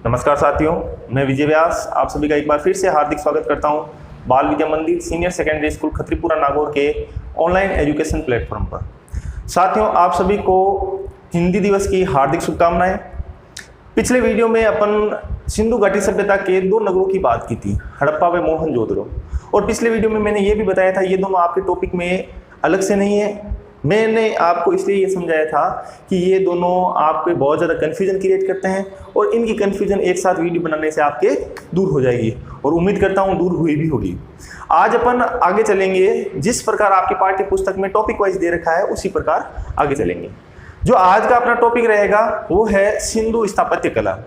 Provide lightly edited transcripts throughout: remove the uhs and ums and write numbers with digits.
नमस्कार साथियों, मैं विजय व्यास आप सभी का एक बार फिर से हार्दिक स्वागत करता हूं बाल विद्या मंदिर सीनियर सेकेंडरी स्कूल खत्रीपुरा नागौर के ऑनलाइन एजुकेशन प्लेटफॉर्म पर। साथियों, आप सभी को हिंदी दिवस की हार्दिक शुभकामनाएं। पिछले वीडियो में अपन सिंधु घाटी सभ्यता के दो नगरों की बात की थी, हड़प्पा व मोहनजोदड़ो। और पिछले वीडियो में मैंने ये भी बताया था ये दोनों आपके टॉपिक में अलग से नहीं है। मैंने आपको इसलिए ये समझाया था कि ये दोनों आपके बहुत ज़्यादा कन्फ्यूजन क्रिएट करते हैं और इनकी कन्फ्यूजन एक साथ वीडियो बनाने से आपके दूर हो जाएगी और उम्मीद करता हूँ दूर हुई भी होगी। आज अपन आगे चलेंगे, जिस प्रकार आपकी पाठ्य पुस्तक में टॉपिक वाइज दे रखा है उसी प्रकार आगे चलेंगे। जो आज का अपना टॉपिक रहेगा वो है सिंधु स्थापत्य कला।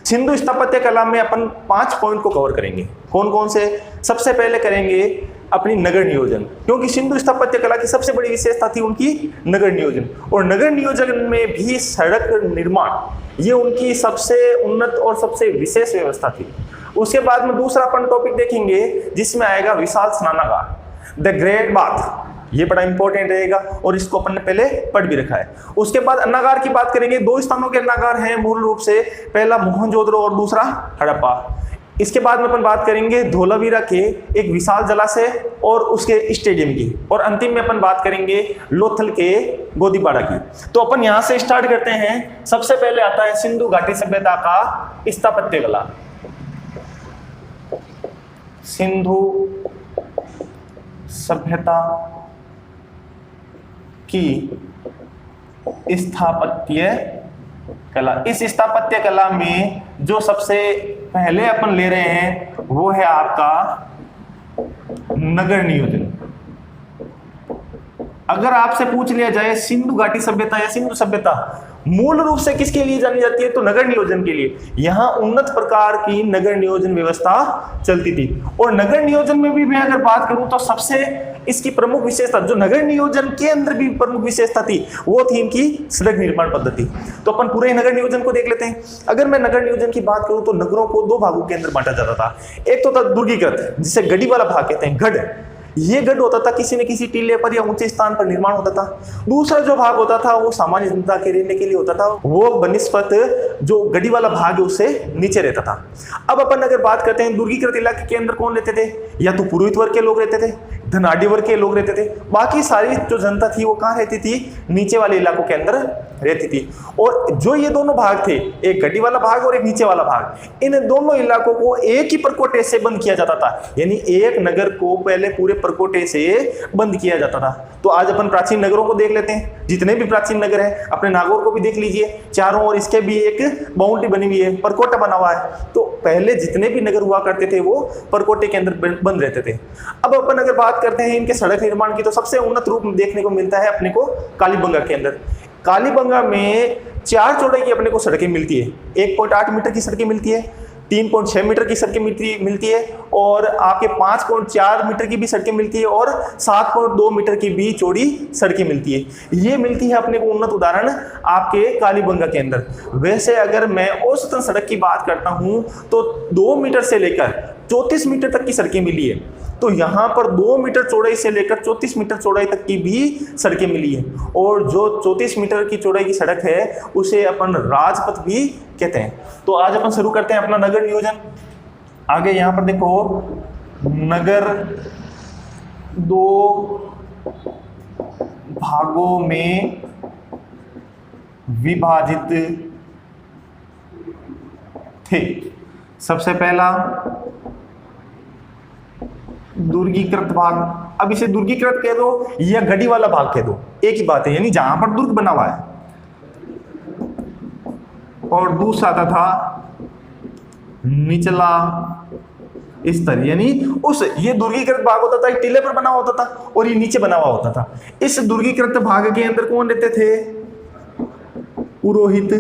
सिंधु स्थापत्य कला में अपन 5 पॉइंट को कवर करेंगे। कौन कौन से? सबसे पहले करेंगे अपनी नगर नियोजन, क्योंकि सिंधु स्थापत्य कला की सबसे बड़ी विशेषता थी उनकी नगर नियोजन। और नगर नियोजन में भी सड़क निर्माण ये उनकी सबसे उन्नत और सबसे विशेष व्यवस्था थी। उसके बाद में दूसरा अपन टॉपिक देखेंगे जिसमें आएगा विशाल स्नानागार, द ग्रेट बाथ। ये बड़ा इंपॉर्टेंट रहेगा और इसको अपन ने पहले पढ़ भी रखा है। उसके बाद अन्नागार की बात करेंगे। 2 स्थानों के अन्नागार हैं मूल रूप से, पहला मोहनजोदड़ो और दूसरा हड़प्पा। इसके बाद में अपन बात करेंगे धोलावीरा के एक विशाल जलाशय और उसके स्टेडियम की, और अंतिम में अपन बात करेंगे लोथल के गोदीपाड़ा की। तो अपन यहां से स्टार्ट करते हैं। सबसे पहले आता है सिंधु घाटी सभ्यता का स्थापत्य कला। सिंधु सभ्यता की स्थापत्य कला। इस स्थापत्य कला में जो सबसे पहले अपन ले रहे हैं वो है आपका नगर नियोजन। अगर आपसे पूछ लिया जाए सिंधु घाटी सभ्यता या सिंधु सभ्यता मूल रूप से किसके लिए जानी जाती है, तो नगर नियोजन के लिए। यहां उन्नत प्रकार की नगर नियोजन व्यवस्था चलती थी। और नगर नियोजन में भी मैं अगर बात करूं तो सबसे इसकी प्रमुख विशेषता, जो नगर नियोजन के अंदर भी प्रमुख विशेषता थी, वो थी इनकी सड़क निर्माण पद्धति। तो अपन पूरे नगर नियोजन को देख लेते हैं। अगर मैं नगर नियोजन की बात करूं तो नगरों को 2 भागों के अंदर बांटा जाता था। एक तो था दुर्गीकृत, जिसे गढ़ी वाला भाग कहते हैं, गढ़। ये गढ़ होता था, किसी न किसी टीले पर या ऊंचे स्थान पर निर्माण होता था। दूसरा जो भाग होता था वो सामान्य जनता के रहने के लिए होता था, वो बनिस्पत जो गढ़ी वाला भाग है उससे नीचे रहता था। अब अपन अगर बात करते हैं दुर्गीकृत इलाके के अंदर कौन रहते थे, या तो पुरोहित वर्ग के लोग रहते थे, धनाढ़ी वर्ग के लोग रहते थे। बाकी सारी जो जनता थी वो कहाँ रहती थी, नीचे वाले इलाकों के अंदर रहती थी। और जो ये दोनों भाग थे, एक गढ़ी वाला भाग और एक नीचे वाला भाग, इन दोनों इलाकों को एक ही परकोटे से बंद किया जाता था। यानी एक नगर को पहले पूरे परकोटे से बंद किया जाता था। तो आज अपन प्राचीन नगरों को देख लेते हैं। जितने भी प्राचीन नगर है, अपने नागौर को भी देख लीजिए, चारों ओर इसके भी एक बाउंड्री बनी हुई है, परकोटा बना हुआ है। तो पहले जितने भी नगर हुआ करते थे वो परकोटे के अंदर बंद रहते थे। अब अपन अगर बात करते हैं इनके सड़क निर्माण की, तो सबसे उन्नत रूप देखने को मिलता है अपने को कालीबंगा के अंदर। कालीबंगा में 4 चौड़ाई की अपने को सड़कें मिलती है। 1.8 मीटर की सड़कें मिलती है, 3.6 मीटर की सड़कें मिलती है, और आपके 5.4 मीटर की भी सड़कें मिलती है, और 7.2 मीटर की भी चौड़ी सड़कें मिलती है। ये मिलती है अपने को उन्नत उदाहरण आपके कालीबंगा के अंदर। वैसे अगर मैं औसतन सड़क की बात करता हूं तो 2 मीटर से लेकर 34 मीटर तक की सड़कें मिली है। तो यहाँ पर 2 मीटर चौड़ाई से लेकर 34 मीटर चौड़ाई तक की भी सड़कें मिली है। और जो 34 मीटर की चौड़ाई की सड़क है उसे अपन राजपथ भी कहते हैं। तो आज अपन शुरू करते हैं अपना नगर नियोजन। आगे यहाँ पर देखो, नगर 2 भागों में विभाजित थे। सबसे पहला दुर्गीकृत भाग। अब इसे दुर्गीकृत कह दो या गढ़ी वाला भाग कह दो, एक ही बात है, यानी जहां पर दुर्ग बना हुआ है। और दूसरा आता था निचला स्तर, यानी ये दुर्गीकृत भाग होता था, टीले पर बना होता था और ये नीचे बना हुआ होता था। इस दुर्गीकृत भाग के अंदर कौन रहते थे, पुरोहित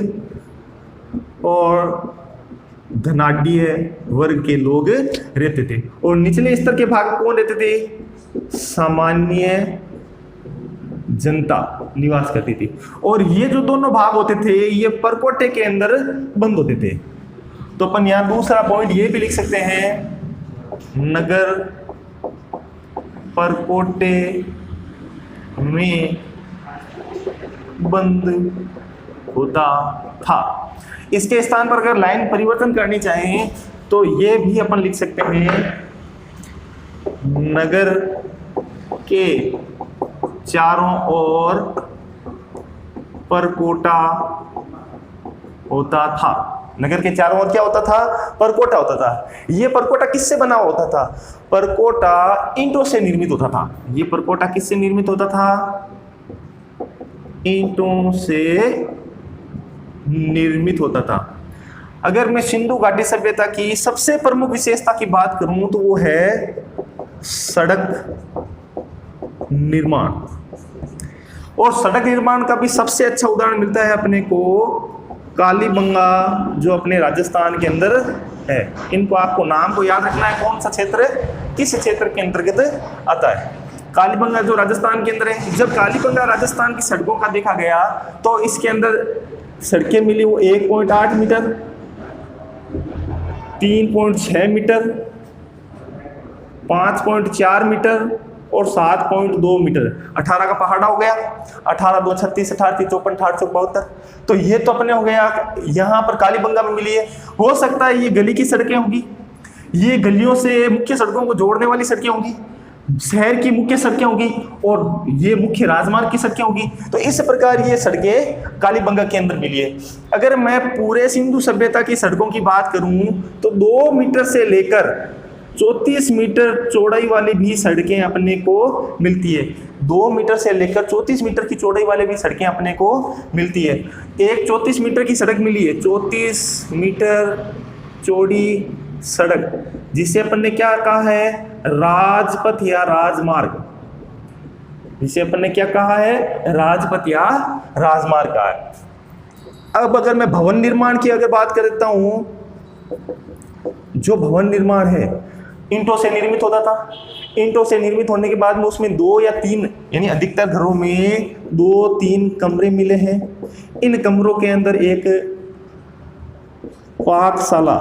और धनाढ़ी वर्ग के लोग रहते थे। और निचले स्तर के भाग कौन रहते थे, सामान्य जनता निवास करती थी। और ये जो दोनों भाग होते थे ये परकोटे के अंदर बंद होते थे। तो अपन यहां दूसरा पॉइंट ये भी लिख सकते हैं, नगर परकोटे में बंद होता था। इसके स्थान पर अगर लाइन परिवर्तन करनी चाहें तो ये भी अपन लिख सकते हैं, नगर के चारों ओर परकोटा होता था। नगर के चारों ओर क्या होता था? परकोटा होता था। ये परकोटा किससे बना होता था? परकोटा ईंटों से निर्मित होता था। ये परकोटा किससे निर्मित होता था? ईंटों से निर्मित होता था। अगर मैं सिंधु घाटी सभ्यता की सबसे प्रमुख विशेषता की बात करूं तो वो है सड़क निर्माण। और सड़क निर्माण का भी सबसे अच्छा उदाहरण मिलता है अपने को कालीबंगा, जो अपने राजस्थान के अंदर है। इनको आपको नाम को याद रखना है, कौन सा क्षेत्र किस क्षेत्र के अंतर्गत आता है। कालीबंगा जो राजस्थान के अंदर है। जब कालीबंगा राजस्थान की सड़कों का देखा गया तो इसके अंदर सड़कें मिली वो 1.8 मीटर, 3.6 मीटर, 5.4 मीटर और 7.2 मीटर। 18 का पहाड़ा हो गया, 18 2 36, 18 3 54, 18 4 72। तो ये तो अपने हो गया यहाँ पर कालीबंगा में मिली है। हो सकता है ये गली की सड़कें होंगी, ये गलियों से मुख्य सड़कों को जोड़ने वाली सड़कें होंगी, शहर की मुख्य सड़कें होंगी और ये मुख्य राजमार्ग की सड़कें होंगी। तो इस प्रकार ये सड़कें कालीबंगा के अंदर मिली है। अगर मैं पूरे सिंधु सभ्यता की सड़कों की बात करूं तो 2 मीटर से लेकर 34 मीटर चौड़ाई वाली भी सड़कें अपने को मिलती है। 2 मीटर से लेकर 34 मीटर की चौड़ाई वाले भी सड़कें अपने को मिलती है। एक 34 मीटर की सड़क मिली है, 34 मीटर चौड़ी सड़क, जिसे अपन ने क्या कहा है? राजपथ या राजमार्ग। जिसे अपन ने क्या कहा है? राजपथ या राजमार्ग कहा है। अब अगर मैं भवन निर्माण की अगर बात करता हूं, जो भवन निर्माण है ईंटों से निर्मित होता था। ईंटों से निर्मित होने के बाद में उसमें 2 या 3 यानी अधिकतर घरों में 2-3 कमरे मिले हैं। इन कमरों के अंदर एक पाकशाला,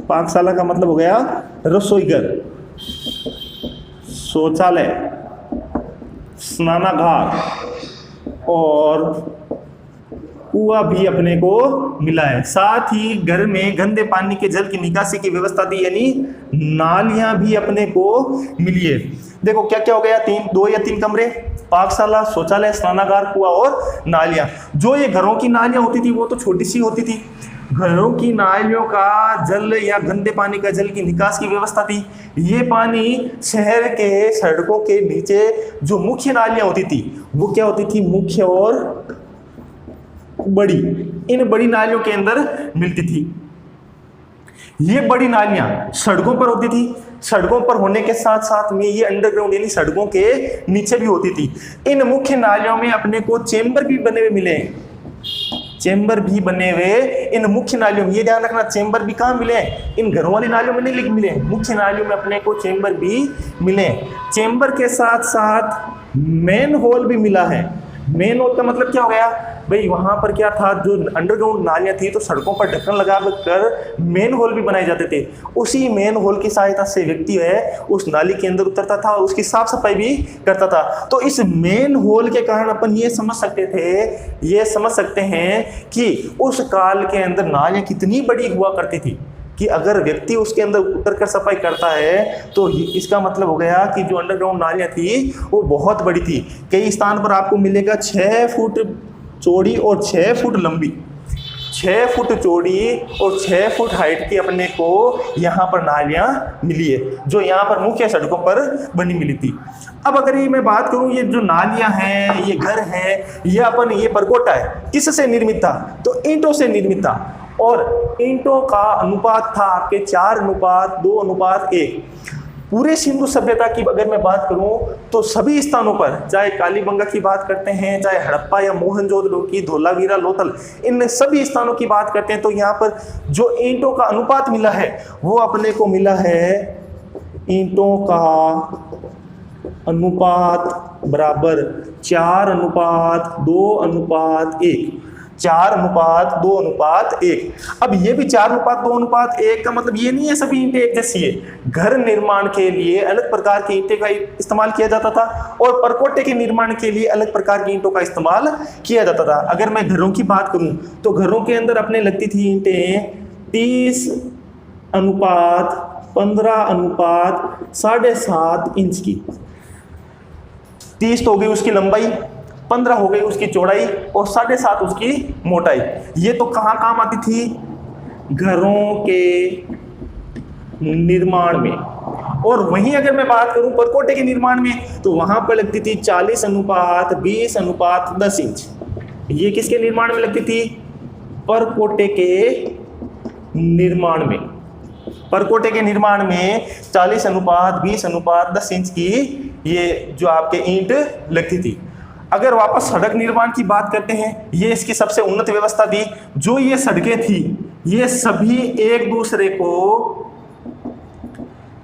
पाकशाला का मतलब हो गया रसोईघर, शौचालय, स्नानागार और कुआं भी अपने को मिला है। साथ ही घर में गंदे पानी के जल की निकासी की व्यवस्था थी, यानी नालियां भी अपने को मिली है। देखो क्या क्या हो गया? 2 या 3 कमरे, पाकशाला, शौचालय, स्नानागार, कुआं और नालियां। जो ये घरों की नालियां होती थी वो तो छोटी सी होती थी। घरों की नालियों का जल या गंदे पानी का जल की निकास की व्यवस्था थी। ये पानी शहर के सड़कों के नीचे जो मुख्य नालियां होती थी वो क्या होती थी? मुख्य और बड़ी। इन बड़ी नालियों के अंदर मिलती थी। ये बड़ी नालियां सड़कों पर होती थी। सड़कों पर होने के साथ साथ में ये अंडरग्राउंड यानी सड़कों के नीचे भी होती थी। इन मुख्य नालियों में अपने को चेंबर भी बने हुए मिले। चेंबर भी बने हुए इन मुख्य नालियों में। ये ध्यान रखना, चेंबर भी कहाँ मिले? इन घरों वाली नालियों में नहीं मिले, मुख्य नालियों में अपने को चेंबर भी मिले। चेंबर के साथ साथ मेन होल भी मिला है। मेन होल का मतलब क्या हो गया भाई? वहां पर क्या था? जो अंडरग्राउंड नालियां थी तो सड़कों पर ढक्कन लगा कर मेन होल भी बनाए जाते थे। उसी मेन होल की सहायता से व्यक्ति है उस नाली के अंदर उतरता था और उसकी साफ सफाई भी करता था। तो इस मेन होल के कारण अपन ये समझ सकते हैं कि उस काल के अंदर नालियां कितनी बड़ी हुआ करती थी कि अगर व्यक्ति उसके अंदर उतर कर सफाई करता है तो इसका मतलब हो गया कि जो अंडरग्राउंड नालियां थी वो बहुत बड़ी थी। कई स्थान पर आपको मिलेगा 6 फुट चौड़ी और 6 फुट लंबी, 6 फुट चौड़ी और 6 फुट हाइट की अपने को यहाँ पर नालियाँ मिली है, जो यहाँ पर मुख्य सड़कों पर बनी मिली थी। अब अगर ये मैं बात करूँ, ये जो नालियाँ हैं, ये घर है, ये परकोटा है, किससे निर्मित था? तो ईंटों से निर्मित था। और ईंटों का अनुपात था आपके 4:2:1। पूरे सिंधु सभ्यता की अगर मैं बात करूं तो सभी स्थानों पर, चाहे कालीबंगा की बात करते हैं, चाहे हड़प्पा या मोहनजोदड़ो की, धोलावीरा, लोथल, इन सभी स्थानों की बात करते हैं तो यहाँ पर जो ईंटों का अनुपात मिला है वो अपने को मिला है ईंटों का अनुपात बराबर 4:2:1। 4:2:1। अब ये भी 4:2:1 का मतलब ये नहीं है सभी ईंटें एक जैसी है। घर निर्माण के लिए अलग प्रकार की ईंटें का इस्तेमाल किया जाता था और परकोटे के निर्माण के लिए अलग प्रकार की ईंटों का इस्तेमाल किया जाता था। अगर मैं घरों की बात करूं तो घरों के अंदर अपने लगती थी ईंटें 30:15:7.5 इंच की। 30 तो हो गई उसकी लंबाई, 15 हो गई उसकी चौड़ाई और 7.5 उसकी मोटाई। ये तो कहाँ काम आती थी? घरों के निर्माण में। और वहीं अगर मैं बात करूं परकोटे के निर्माण में तो वहां पर लगती थी 40:20:10 इंच। ये किसके निर्माण में लगती थी? परकोटे के निर्माण में। परकोटे के निर्माण में 40:20:10 इंच की ये जो आपके ईंट लगती थी। अगर वापस सड़क निर्माण की बात करते हैं, ये इसकी सबसे उन्नत व्यवस्था थी। जो ये सड़कें थी ये सभी एक दूसरे को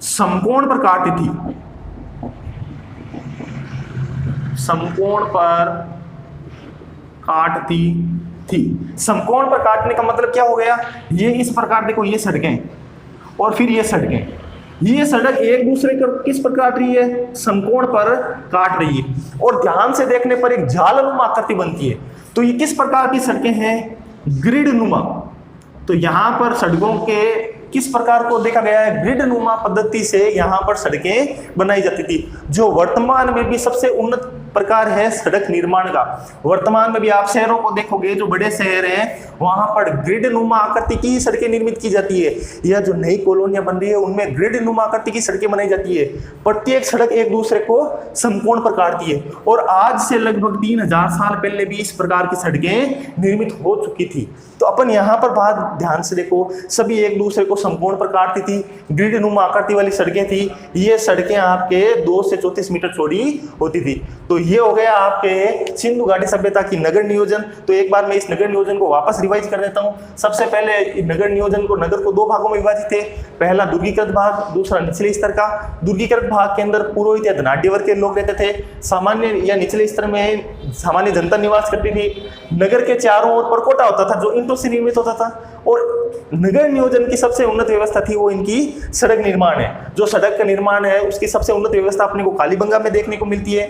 समकोण पर काटती थी। समकोण पर काटती थी। समकोण पर काटने का मतलब क्या हो गया? ये इस प्रकार देखो, ये सड़कें और फिर ये सड़कें, ये सड़क एक दूसरे को किस पर काट रही है? समकोण पर काट रही है। और ध्यान से देखने पर एक जालनुमा आकृति बनती है। तो ये किस प्रकार की सड़कें हैं? ग्रिड नुमा। तो यहां पर सड़कों के किस प्रकार को देखा गया है? ग्रिड नुमा पद्धति से यहां पर सड़कें बनाई जाती थी, जो वर्तमान में भी सबसे उन्नत प्रकार है सड़क निर्माण का। वर्तमान में भी आप शहरों को देखोगे, जो बड़े शहर हैं वहां पर ग्रिड नुमा आकृति की सड़कें निर्मित की जाती है, या जो नई कॉलोनियां बन रही है उनमें ग्रिड नुमा आकृति की सड़कें बनाई जाती है। प्रत्येक सड़क एक दूसरे को समकोण पर काटती है। और आज से लगभग 3000 साल पहले भी इस प्रकार की सड़कें निर्मित हो चुकी थी। तो अपन यहाँ पर बात ध्यान से देखो, सभी एक दूसरे को समकोण पर काटती थी, ग्रिड नुमा आकृति वाली सड़कें थी। ये सड़कें आपके 2 से 34 मीटर चौड़ी होती थी। तो ये हो गया आपके सिंधु घाटी सभ्यता की नगर नियोजन। तो एक बार मैं इस नगर नियोजन को वापस रिवाइज कर देता हूँ। सबसे पहले नगर नियोजन को, नगर को 2 भागों में विभाजित थे। पहला दुर्गीकृत भाग, दूसरा निचले स्तर का। दुर्गीकृत भाग के अंदर पुरोहित या धनाढ्य वर्ग के लोग रहते थे। सामान्य या निचले स्तर में सामान्य जनता निवास करती थी। नगर के चारों ओर परकोटा होता था जो ईंटों से निर्मित होता था। और नगर नियोजन की सबसे उन्नत व्यवस्था थी वो इनकी सड़क निर्माण है। जो सड़क का निर्माण है उसकी सबसे उन्नत व्यवस्था अपने को कालीबंगा में देखने को मिलती है।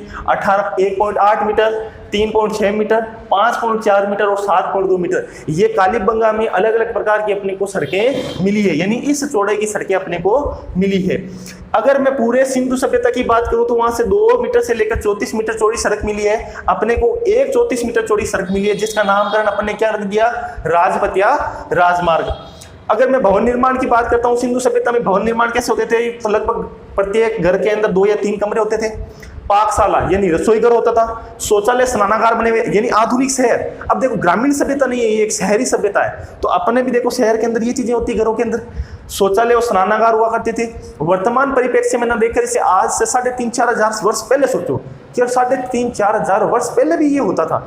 1.8 मीटर, 3.6 मीटर, 5.4 मीटर और 7.2 मीटर, ये कालीबंगा में अलग अलग प्रकार की अपने को सड़कें मिली है। यानी इस चौड़ाई की सड़कें अपने को मिली है। अगर मैं पूरे सिंधु सभ्यता की बात करूं तो वहां से 2 मीटर से लेकर 34 मीटर चौड़ी सड़क मिली है। अपने को एक 34 मीटर चौड़ी सड़क मिली है जिसका नामकरण अपन ने क्या रख दिया? राजपथ या राजमार्ग। अगर मैं भवन निर्माण की बात करता हूं, सिंधु सभ्यता में भवन निर्माण कैसे होते थे? तो लगभग प्रत्येक घर के अंदर 2 या 3 कमरे होते थे। पाकशाला यानी रसोई घर होता था। शौचालय, स्नानागार बने हुए, यानी आधुनिक शहर। अब देखो ग्रामीण सभ्यता नहीं है, ये एक शहरी सभ्यता है। तो अपने भी देखो शहर के अंदर ये चीजें होती है, घरों के अंदर शौचालय और स्नानागार हुआ करते थे। वर्तमान परिप्रेक्ष्य में ना देखकर इसे आज से 3,500-4 हजार वर्ष पहले सोचो कि 3,500-4 हजार वर्ष पहले भी ये होता था।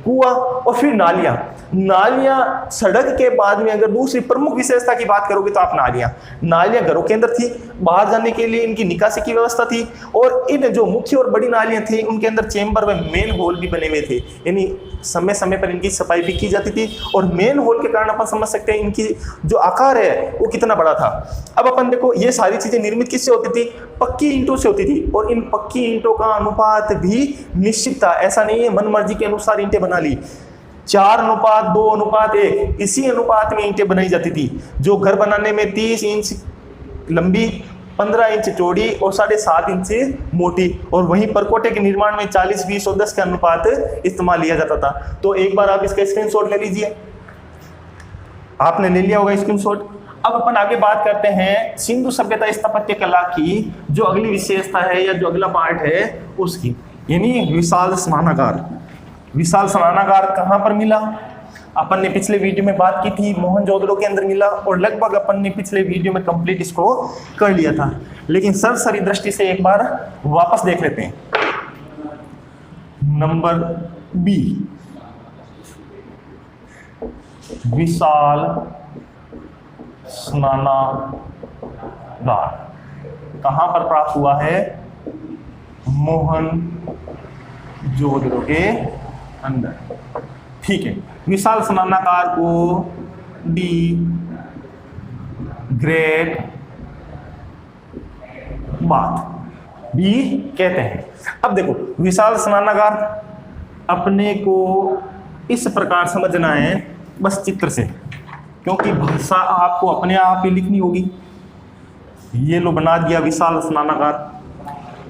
कुआं और फिर नालियां। नालियां सड़क के बाद में अगर दूसरी प्रमुख विशेषता की बात करोगे तो आप नालियां घरों के अंदर थी। बाहर जाने के लिए इनकी निकासी की व्यवस्था थी। और इन जो मुख्य और बड़ी नालियां थी उनके अंदर चेंबर व मेन होल भी बने हुए थे, यानी समय समय पर इनकी सफाई भी की जाती थी। और मेन होल के कारण अपन समझ सकते हैं इनकी जो आकार है वो कितना बड़ा था। अब अपन देखो ये सारी चीजें निर्मित किससे होती थी? पक्की ईंटों से होती थी। और इन पक्की ईंटों का अनुपात भी निश्चित था, ऐसा नहीं है मन मर्जी के अनुसार ईंटें बना ली। 4:2:1 इसी अनुपात में ईंटें बनाई जाती थी। जो घर बनाने में 30 इंच लंबी, 15 इंच चौड़ी और 7.5 इंच मोटी, और वहीं परकोटे के निर्माण में 40:20 और 10 का अनुपात इस्तेमाल लिया जाता था। तो एक बार आप इसका स्क्रीनशॉट ले लीजिए। आपने ले लिया होगा स्क्रीनशॉट। अब अपन आगे बात करते हैं सिंधु सभ्यता स्थापत्य कला की जो अगली विशेषता है या जो अगला पार्ट है उसकी, यानी विशाल स्नानागार। विशाल स्नानागार कहाँ पर मिला? अपन ने पिछले वीडियो में बात की थी, मोहनजोदड़ो के अंदर मिला। और लगभग अपन ने पिछले वीडियो में कंप्लीट इसको कर लिया था, लेकिन सरसरी दृष्टि से एक बार वापस देख लेते हैं। नंबर बी, विशाल स्नानागार कहाँ पर प्राप्त हुआ है? मोहनजोदड़ो के अंदर। ठीक है, विशाल स्नानागार को डी ग्रेड बाथ भी कहते हैं। अब देखो, विशाल स्नानागार अपने को इस प्रकार समझना है, बस चित्र से, क्योंकि भाषा आपको अपने आप ही लिखनी होगी। ये लो बना दिया विशाल स्नानागार।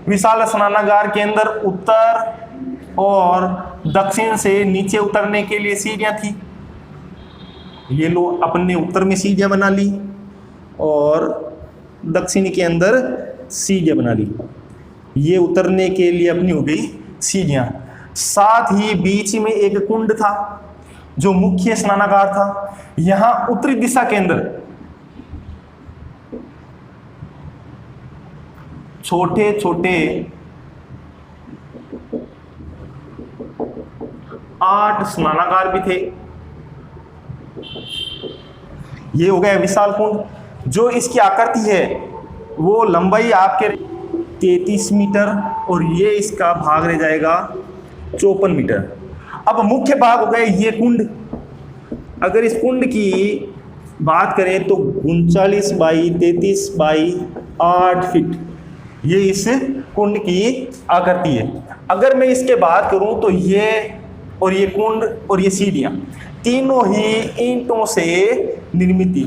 विशाल स्नानागार के अंदर उत्तर और दक्षिण से नीचे उतरने के लिए सीढ़ियां थी। ये लो अपने उत्तर में सीढ़ियां बना ली और दक्षिण के अंदर सीढ़ियां बना ली। ये उतरने के लिए अपनी हो गई सीढ़ियां। साथ ही बीच में एक कुंड था जो मुख्य स्नानागार था। यहां उत्तरी दिशा के अंदर छोटे छोटे 8 स्नानागार भी थे। ये हो गया विशाल कुंड। जो इसकी आकृति है वो लंबाई आपके 33 मीटर और ये इसका भाग रह जाएगा 54 मीटर। अब मुख्य भाग हो गए ये कुंड। अगर इस कुंड की बात करें तो 39 बाई 33 बाई 8 फीट ये इस कुंड की आकृति है। अगर मैं इसके बात करूं तो ये और ये कुंड और ये सीढ़ियां तीनों ही ईंटों से निर्मित थी,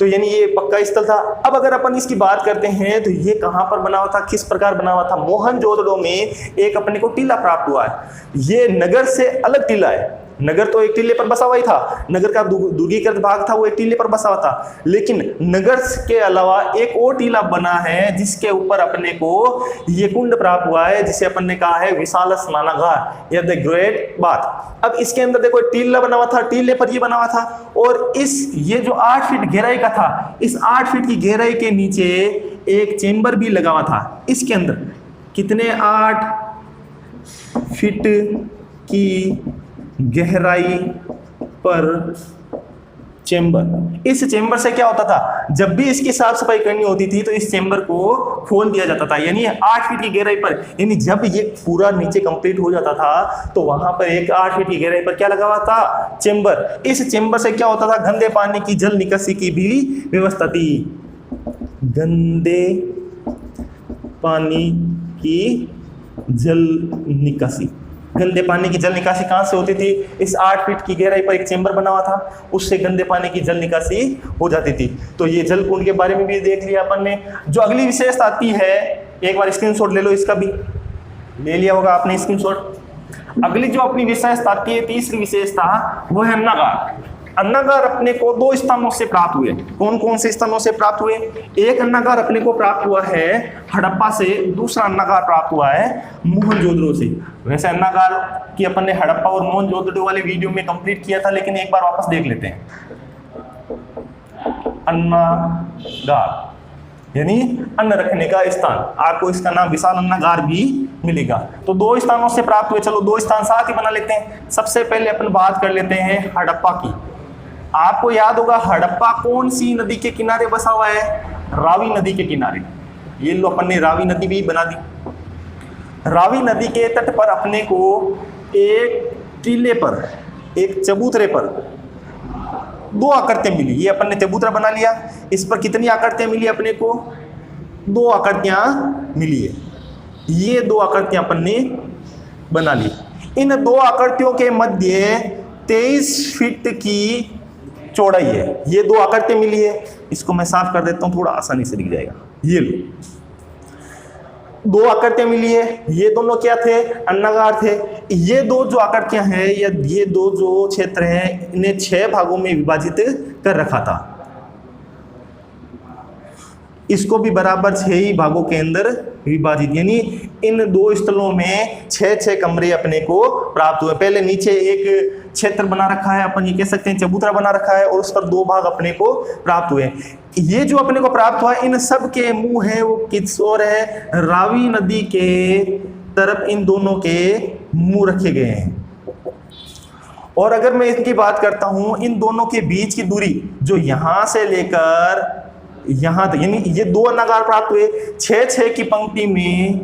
तो यानी ये पक्का स्थल था। अब अगर अपन इसकी बात करते हैं तो ये कहां पर बना हुआ था, किस प्रकार बना हुआ था। मोहनजोदड़ो में एक अपने को टीला प्राप्त हुआ है। ये नगर से अलग टीला है। नगर तो एक टीले पर बसा हुआ ही था, नगर का दुर्गीकृत भाग था वो एक टीले पर बसा हुआ था, लेकिन नगर के अलावा एक और टीला बना है जिसके ऊपर अपने को ये कुंड प्राप्त हुआ है, जिसे अपन ने कहा है विशाल स्नानागार या द ग्रेट बाथ। अब इसके अंदर देखो टीला बना हुआ था, टीले पर ये बना हुआ था और ये जो 8 फीट गहराई का था, इस 8 फीट की गहराई के नीचे एक चेंबर भी लगा हुआ था। इसके अंदर कितने 8 फीट की गहराई पर चेंबर। इस चेंबर से क्या होता था, जब भी इसकी साफ सफाई करनी होती थी तो इस चेंबर को खोल दिया जाता था, यानी 8 फीट की गहराई पर। यानी जब ये पूरा नीचे कंप्लीट हो जाता था तो वहां पर एक 8 फीट की गहराई पर क्या लगा हुआ था, चेंबर। इस चेंबर से क्या होता था, गंदे पानी की जल निकासी की भी व्यवस्था थी। गंदे पानी की जल निकासी, गंदे पानी की जल निकासी कहां से होती थी, इस 8 फीट की गहराई पर एक चेंबर बना हुआ था, उससे गंदे पानी की जल निकासी हो जाती थी। तो ये जल कुंड के बारे में भी देख लिया अपन ने। जो अगली विशेषता आती है, एक बार स्क्रीनशॉट ले लो, इसका भी ले लिया होगा आपने स्क्रीनशॉट। अगली जो अपनी विशेषता आती है, तीसरी विशेषता, वो है अन्नागार। अन्नागार अपने को 2 स्थानों से प्राप्त हुए। कौन कौन से स्थानों से प्राप्त हुए, एक अन्नागार अपने को प्राप्त हुआ है हड़प्पा से, दूसरा अन्नागार प्राप्त हुआ है मोहनजोदड़ो से। वैसे अन्नागार की अपन ने हड़प्पा और मोहनजोदड़ो वाले वीडियो में कंप्लीट किया था, लेकिन एक बार वापस देख लेते हैं। अन्नागार यानी अन्न रखने का स्थान, आपको इसका नाम विशाल अन्नागार भी मिलेगा। तो 2 स्थानों से प्राप्त हुए। चलो 2 स्थान साथ ही बना लेते हैं। सबसे पहले अपन बात कर लेते हैं हड़प्पा की। आपको याद होगा हड़प्पा कौन सी नदी के किनारे बसा हुआ है, रावी नदी के किनारे। ये लो अपन ने रावी नदी भी बना दी। रावी नदी के तट पर अपने को एक टीले पर, एक चबूतरे पर 2 आकृतियां मिली। ये अपन ने चबूतरा बना लिया। इस पर कितनी आकृतियां मिली अपने को, 2 आकृतियां मिली है। ये 2 आकृतियां अपन ने बना ली। इन 2 आकृतियों के मध्य 23 फीट की चौड़ाई है। ये 2 आकृतियां मिली है। इसको मैं साफ कर देता हूं, थोड़ा आसानी से दिख जाएगा। ये लो 2 आकृतियां मिली है। ये दोनों क्या थे, अन्नागार थे। ये 2 जो आकृतियां हैं, या ये 2 जो क्षेत्र हैं, इन्हें 6 भागों में विभाजित कर रखा था। इसको भी बराबर 6 ही भागों के अंदर विभाजित, यानी इन 2 स्थलों में 6-6 कमरे अपने को प्राप्त हुए। पहले नीचे एक क्षेत्र बना रखा है, अपन ये कह सकते हैं चबूतरा बना रखा है, और उस पर 2 भाग अपने को प्राप्त हुए। ये जो अपने को प्राप्त हुआ, इन सब के मुंह है वो किस ओर है, रावी नदी के तरफ इन दोनों के मुंह रखे गए हैं। और अगर मैं इनकी बात करता हूं, इन दोनों के बीच की दूरी जो यहां से लेकर यहां तक, यानी ये 2 अन्नागार प्राप्त हुए। 6-6 की पंक्ति में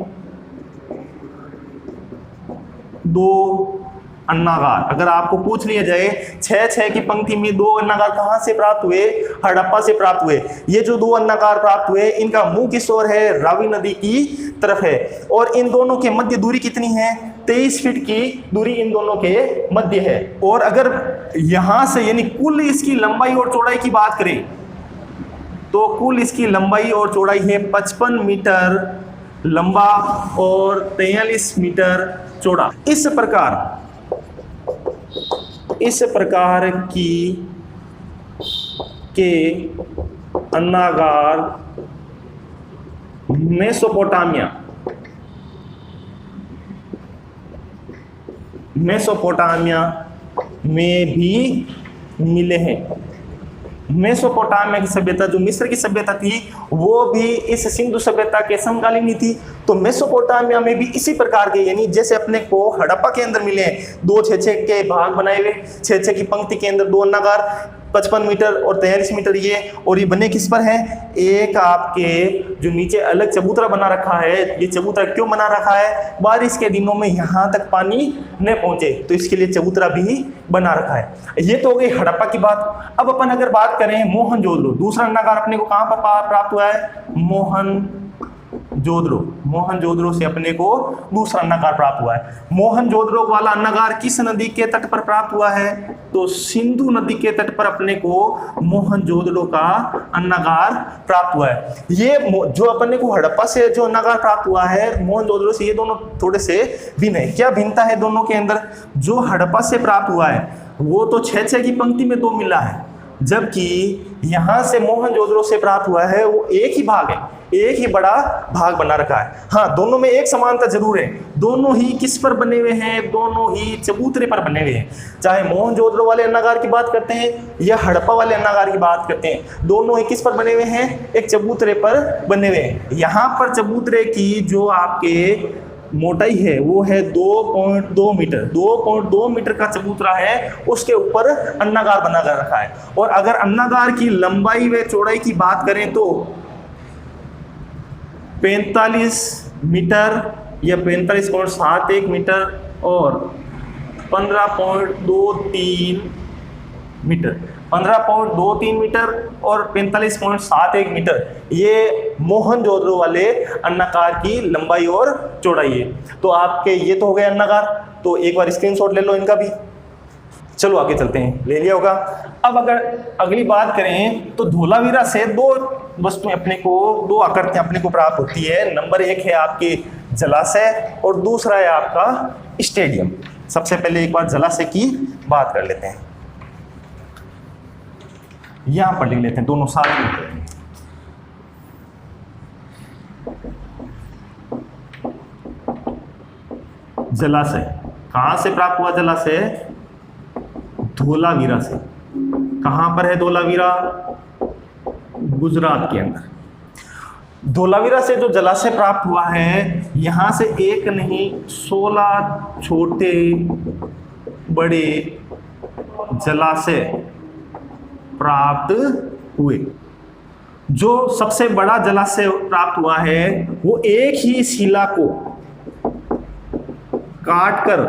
2 अन्नागार। अगर आपको पूछ लिया जाए 6-6 की पंक्ति में 2 अन्नागार कहां से प्राप्त हुए, हड़प्पा से प्राप्त हुए। ये जो 2 अन्नागार प्राप्त हुए इनका मुंह किस ओर है, रावी नदी की तरफ है। और इन दोनों के मध्य दूरी कितनी है, 23 फीट की दूरी इन दोनों के मध्य है। और अगर यहां से यानी कुल इसकी लंबाई और चौड़ाई की बात करें तो कुल इसकी लंबाई और चौड़ाई है 55 मीटर लंबा और 43 मीटर चौड़ा। इस प्रकार की के अन्नागार मेसोपोटामिया में भी मिले हैं। मेसोपोटामिया की सभ्यता जो मिस्र की सभ्यता थी वो भी इस सिंधु सभ्यता के समकालीन ही थी। तो मेसोपोटामिया में भी इसी प्रकार के यानी जैसे अपने को हड़प्पा के अंदर मिले हैं 2 6-6 के भाग बनाए हुए, 6-6 की पंक्ति के अंदर 2 अन्नागार 55 मीटर और 43 मीटर ये, और ये बने किस पर है, एक आपके जो नीचे अलग चबूतरा बना रखा है। ये चबूतरा क्यों बना रखा है, बारिश के दिनों में यहाँ तक पानी न पहुंचे तो इसके लिए चबूतरा भी बना रखा है। ये तो हो गई हड़प्पा की बात। अब अपन अगर बात करें मोहनजोदड़ो, दूसरा अन्नागार अपने को कहां पर प्राप्त हुआ है, मोहनजोदड़ो से अपने को दूसरा अन्नागार प्राप्त हुआ है। मोहनजोदड़ो वाला अन्नागार किस नदी के तट पर प्राप्त हुआ है, तो सिंधु नदी के तट पर अपने को मोहनजोदड़ो का अन्नागार प्राप्त हुआ है। ये जो अपने को हड़प्पा से जो अन्नागार प्राप्त हुआ है मोहनजोदड़ो से, ये दोनों थोड़े से भिन्न है। क्या भिन्नता है दोनों के अंदर, जो हड़प्पा से प्राप्त हुआ है वो तो 6-6 की पंक्ति में 2 मिला है, जबकि यहां से मोहनजोदड़ो से प्राप्त हुआ है वो एक ही भाग है, एक ही बड़ा भाग बना रखा है। हाँ, दोनों में एक समानता जरूर है, दोनों ही किस पर बने हुए हैं, दोनों ही चबूतरे पर बने हुए हैं। चाहे मोहनजोदड़ो वाले अन्नागार की बात करते हैं या हड़प्पा वाले अन्नागार की बात करते हैं, दोनों ही किस पर बने हुए हैं, एक चबूतरे पर बने हुए हैं। यहाँ पर चबूतरे की जो आपके मोटाई है वो है 2.2 मीटर, 2.2 मीटर का चबूतरा है, उसके ऊपर अन्नागार बना कर रखा है। और अगर अन्नागार की लंबाई व चौड़ाई की बात करें तो 45 मीटर या 45.71 मीटर और 15.23 मीटर, 15.23 मीटर और 45.71 मीटर, ये मोहनजोदड़ो वाले अन्नागार की लंबाई और चौड़ाई है। तो आपके ये तो हो गए अन्नागार, तो एक बार स्क्रीनशॉट ले लो इनका भी। चलो आगे चलते हैं, ले लिया होगा। अब अगर अगली बात करें तो धोलावीरा से 2 वस्तुएं अपने को, 2 आकृतियां अपने को प्राप्त होती है। नंबर 1 है आपकी जलाशय और दूसरा है आपका स्टेडियम। सबसे पहले एक बार जलाशय की बात कर लेते हैं, यहां पर लिख लेते हैं दोनों साथ में। जलाशय कहां से प्राप्त हुआ, जलाशय धोलावीरा से। कहां पर है धोलावीरा, गुजरात के अंदर। धोलावीरा से जो जलाशय प्राप्त हुआ है, यहां से एक नहीं 16 छोटे बड़े जलाशय प्राप्त हुए। जो सबसे बड़ा जलाशय प्राप्त हुआ है वो एक ही शिला को काटकर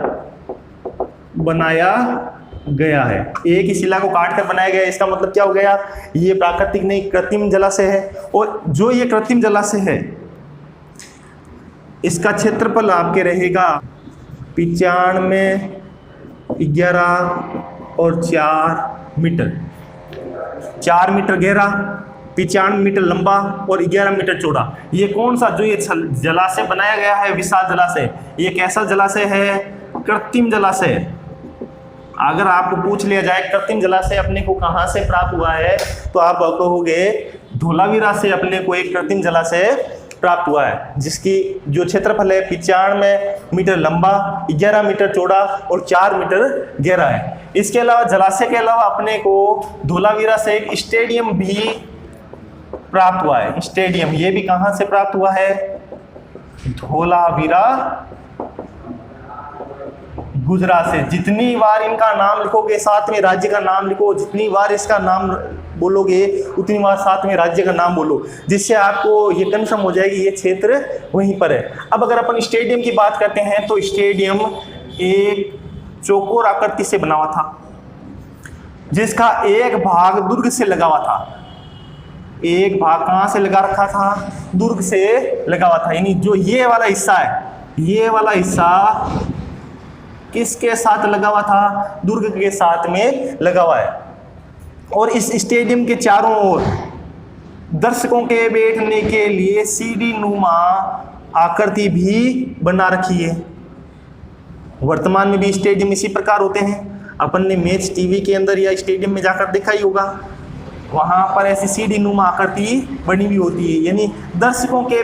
बनाया गया है, एक ही शिला को काटकर बनाया गया है। इसका मतलब क्या हो गया, ये प्राकृतिक नहीं कृत्रिम जलाशय है। और जो ये कृत्रिम जलाशय है इसका क्षेत्रफल आपके रहेगा 95, 11 और 4 मीटर, 4 मीटर गहरा, 95 मीटर लंबा और 11 मीटर चौड़ा। ये कौन सा जो ये जलाशय बनाया गया है, विशाल जलाशय, ये कैसा जलाशय है, कृत्रिम जलाशय है। अगर आपको पूछ लिया जाए कृत्रिम जलाशय अपने को कहां से प्राप्त हुआ है, तो आप कहोगे धोलावीरा से अपने को एक कृत्रिम जलाशय प्राप्त हुआ है, जिसकी जो क्षेत्रफल है 95 मीटर लंबा, 11 मीटर चौड़ा और 4 मीटर गहरा है। इसके अलावा जलाशय के अलावा अपने को धोलावीरा से एक स्टेडियम भी प्राप्त हुआ है। स्टेडियम ये भी कहां से प्राप्त हुआ है, धोलावीरा गुजरात से। जितनी बार इनका नाम लिखोगे, साथ में राज्य का नाम लिखो, जितनी बार इसका नाम बोलोगे उतनी बार साथ में राज्य का नाम बोलो, जिससे आपको ये कंफर्म हो जाएगी ये क्षेत्र वहीं पर है। अब अगर अपन स्टेडियम की बात करते हैं तो स्टेडियम एक चौकोर आकृति से बना हुआ था, जिसका एक भाग दुर्ग से लगा हुआ था। एक भाग कहां से लगा रखा था? दुर्ग से लगा हुआ था। यानी जो ये वाला हिस्सा है, ये वाला हिस्सा किसके साथ लगा हुआ था? दुर्ग के साथ में लगा हुआ है। और इस स्टेडियम के चारों ओर दर्शकों के बैठने के लिए सीढ़ी नुमा आकृति भी बना रखी है। वर्तमान में भी स्टेडियम इसी प्रकार होते हैं। अपन ने मैच टीवी के अंदर या स्टेडियम में जाकर देखा ही होगा, वहां पर ऐसी सीढ़ी नुमा आकृति बनी हुई होती है। यानी दर्शकों के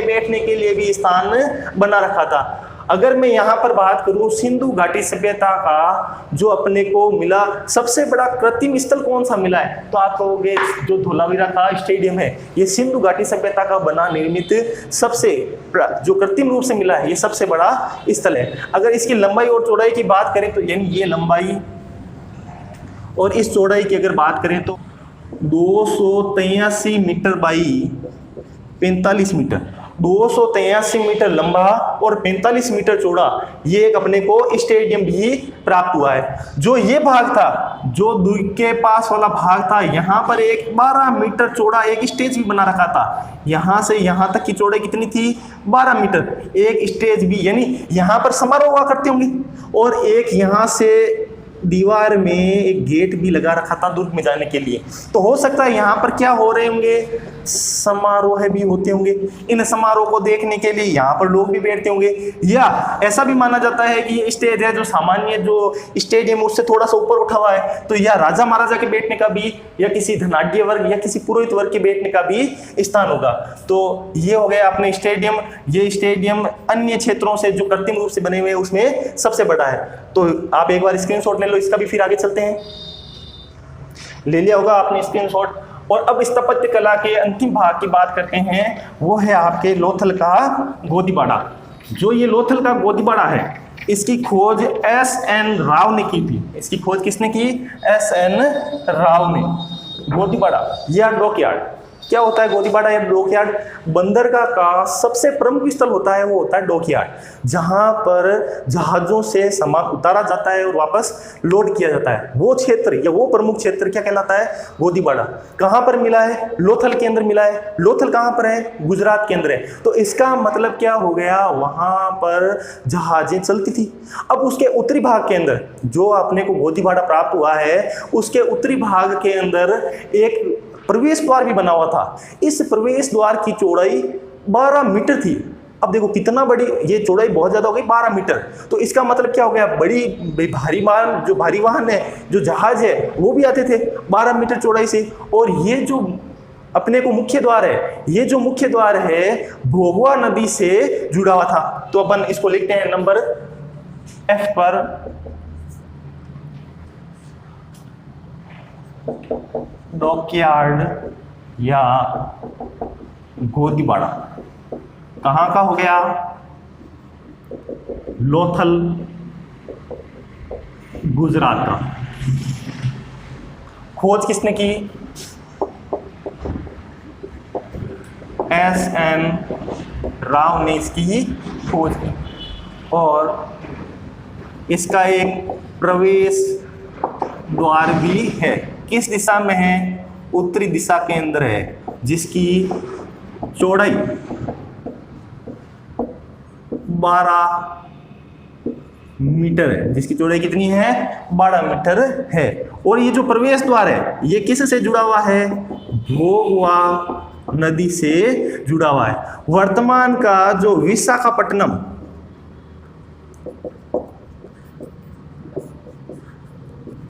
बैठने के लिए भी स्थान बना रखा था। अगर मैं यहाँ पर बात करूँ सिंधु घाटी सभ्यता का जो अपने को मिला सबसे बड़ा कृत्रिम स्थल कौन सा मिला है, तो आप कहोगे जो धोलावीरा का स्टेडियम है, ये सिंधु घाटी सभ्यता का बना निर्मित सबसे जो कृत्रिम रूप से मिला है, ये सबसे बड़ा स्थल है। अगर इसकी लंबाई और चौड़ाई की बात करें तो यानी ये लंबाई और इस चौड़ाई की अगर बात करें तो 283 मीटर बाई 45 मीटर, 283 मीटर लंबा और 45 मीटर चौड़ा ये एक अपने को स्टेडियम भी प्राप्त हुआ है। जो ये भाग था, जो दुर्ग के पास वाला भाग था, यहाँ पर एक 12 मीटर चौड़ा एक स्टेज भी बना रखा था। यहाँ से यहाँ तक की चौड़ाई कितनी थी? 12 मीटर एक स्टेज भी, यानी यहाँ पर समारोह हुआ करते होंगे। और एक यहाँ से दीवार में एक गेट भी लगा रखा था दुर्ग में जाने के लिए। तो हो सकता है यहाँ पर क्या हो रहे होंगे? समारोह भी होते होंगे। इन समारोह को देखने के लिए यहाँ पर लोग भी बैठते होंगे। या ऐसा भी माना जाता है कि ये स्टेज है जो सामान्य जो स्टेडियम उससे थोड़ा सा ऊपर उठा हुआ है, तो यह राजा महाराजा के बैठने का भी या किसी धनाढ्य वर्ग या किसी पुरोहित वर्ग के बैठने का भी स्थान होगा। तो ये हो गया अपने स्टेडियम। ये स्टेडियम अन्य क्षेत्रों से जो कृत्रिम रूप से बने हुए हैं उसमें सबसे बड़ा है। तो आप एक बार स्क्रीनशॉट ले लो इसका भी, फिर आगे चलते हैं। ले लिया होगा आपने स्क्रीनशॉट। और अब स्थापत्य कला के अंतिम भाग की बात करते हैं, वो है आपके लोथल का गोदीबाड़ा। जो ये लोथल का गोदीबाड़ा है, इसकी खोज S.N. राव ने की थी। इसकी खोज किसने की? S.N. राव ने। गोदीबाड़ा या डॉकयार्ड क्या होता है? गोदीबाड़ा या डॉकयार्ड बंदरगाह का सबसे प्रमुख स्थल होता है, वो होता है डॉकयार्ड, जहां पर जहाजों से सामान उतारा जाता है और वापस लोड किया जाता है। वो क्षेत्र या वो प्रमुख क्षेत्र क्या कहलाता है? गोदीबाड़ा। कहां पर मिला है? लोथल के अंदर मिला है। लोथल कहां पर है? गुजरात के अंदर है। तो इसका मतलब क्या हो गया? वहां पर जहाजें चलती थी। अब उसके उत्तरी भाग के अंदर जो अपने को गोदीबाड़ा प्राप्त हुआ है, उसके उत्तरी भाग के अंदर एक प्रवेश द्वार भी बना हुआ था। इस प्रवेश द्वार की चौड़ाई 12 मीटर थी। अब देखो कितना बड़ी ये चौड़ाई, बहुत ज्यादा हो गई 12 मीटर। तो इसका मतलब क्या हो गया? बड़ी भारी वाहन, जो भारी वाहन है, जो जहाज है, वो भी आते थे 12 मीटर चौड़ाई से। और ये जो अपने को मुख्य द्वार है, ये जो मुख्य द्वार है भोगवा नदी से जुड़ा हुआ था। तो अपन इसको लिखते हैं नंबर F पर। डॉकयार्ड या गोदीबाड़ा कहाँ का हो गया? लोथल, गुजरात का। खोज किसने की? S.N. राव ने इसकी खोज की। और इसका एक प्रवेश द्वार भी है। किस दिशा में है? उत्तरी दिशा के अंदर है, जिसकी चौड़ाई 12 मीटर है। जिसकी चौड़ाई कितनी है? 12 मीटर है। और ये जो प्रवेश द्वार है, ये किस से जुड़ा हुआ है? भोगवा नदी से जुड़ा हुआ है। वर्तमान का जो विशाखापट्टनम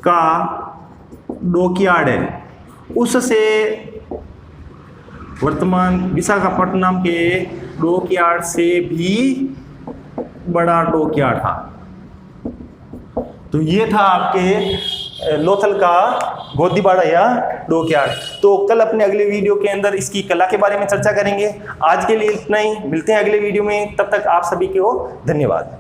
का डॉकयार्ड है, उससे वर्तमान विशाखापट्टनम के डॉकयार्ड से भी बड़ा डॉकयार्ड था। तो ये था आपके लोथल का गोदीबाड़ा या डॉकयार्ड। तो कल अपने अगले वीडियो के अंदर इसकी कला के बारे में चर्चा करेंगे। आज के लिए इतना ही, मिलते हैं अगले वीडियो में। तब तक आप सभी को धन्यवाद।